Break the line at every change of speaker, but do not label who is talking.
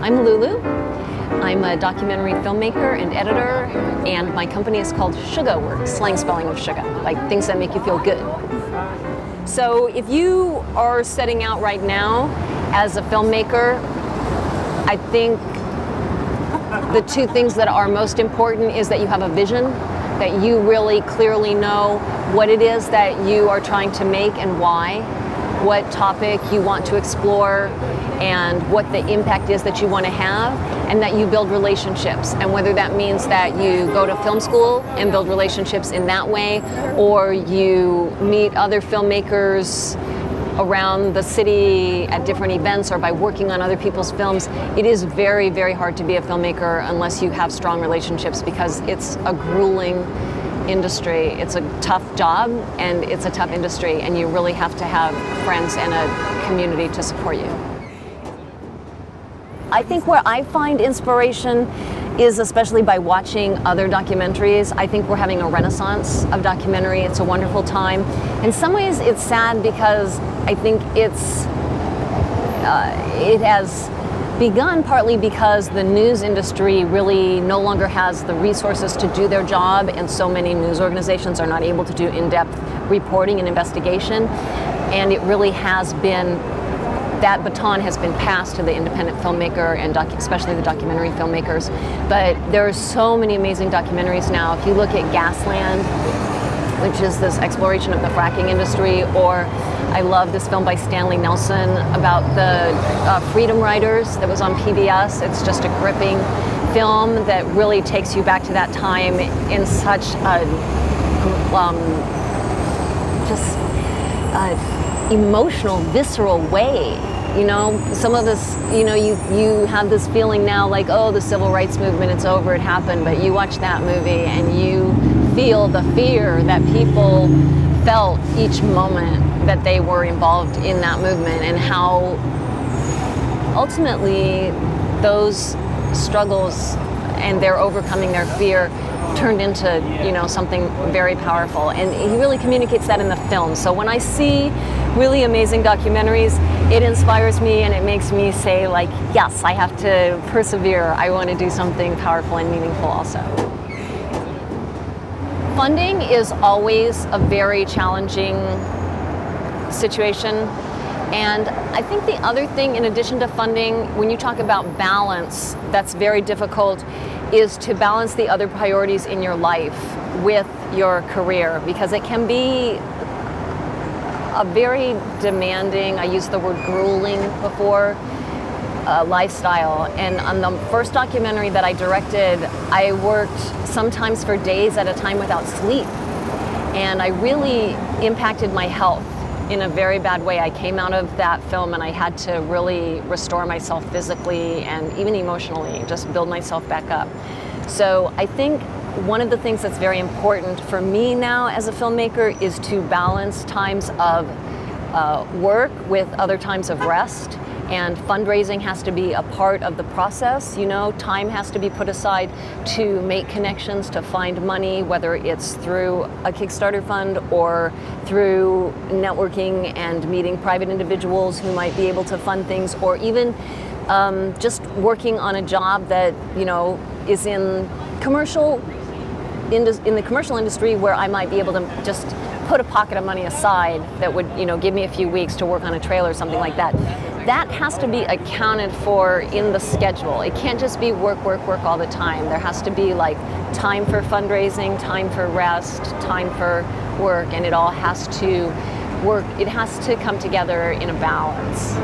I'm Lulu. I'm a documentary filmmaker and editor, and my company is called Shugahworks, slang spelling of Shugah, like things that make you feel good. So if you are setting out right now as a filmmaker, I think the two things that are most important is that you have a vision, that you really clearly know what it is that you are trying to make and why, what topic you want to explore, and what the impact is that you want to have, and that you build relationships. And whether that means that you go to film school and build relationships in that way, or you meet other filmmakers around the city at different events or by working on other people's films, it is very, very hard to be a filmmaker unless you have strong relationships, because it's a grueling industry. It's a tough job and it's a tough industry, and you really have to have friends and a community to support you. I think where I find inspiration is especially by watching other documentaries. I think we're having a renaissance of documentary. It's a wonderful time. In some ways it's sad because I think it has begun partly because the news industry really no longer has the resources to do their job, and so many news organizations are not able to do in-depth reporting and investigation. And it really has been, that baton has been passed to the independent filmmaker and especially the documentary filmmakers. But there are so many amazing documentaries now. If you look at Gasland, which is this exploration of the fracking industry, or I love this film by Stanley Nelson about the Freedom Riders that was on PBS. It's just a gripping film that really takes you back to that time in such a emotional, visceral way. You know, some of us, you know, you have this feeling now like, oh, the civil rights movement, it's over, it happened. But you watch that movie and you feel the fear that people felt each moment that they were involved in that movement, and how ultimately those struggles and their overcoming their fear turned into, you know, something very powerful. And he really communicates that in the film. So when I see really amazing documentaries, it inspires me and it makes me say, like, yes, I have to persevere. I want to do something powerful and meaningful also. Funding is always a very challenging situation. And I think the other thing, in addition to funding, when you talk about balance, that's very difficult, is to balance the other priorities in your life with your career, because it can be a very demanding, I used the word grueling before, lifestyle. And on the first documentary that I directed, I worked sometimes for days at a time without sleep. And I really impacted my health in a very bad way. I came out of that film and I had to really restore myself physically and even emotionally, just build myself back up. So I think one of the things that's very important for me now as a filmmaker is to balance times of work with other times of rest. And fundraising has to be a part of the process. You know, time has to be put aside to make connections, to find money, whether it's through a Kickstarter fund or through networking and meeting private individuals who might be able to fund things, or even just working on a job that, you know, is in the commercial industry, where I might be able to just put a pocket of money aside that would, you know, give me a few weeks to work on a trailer or something like that. That has to be accounted for in the schedule. It can't just be work, work, work all the time. There has to be like time for fundraising, time for rest, time for work, and it all has to work. It has to come together in a balance.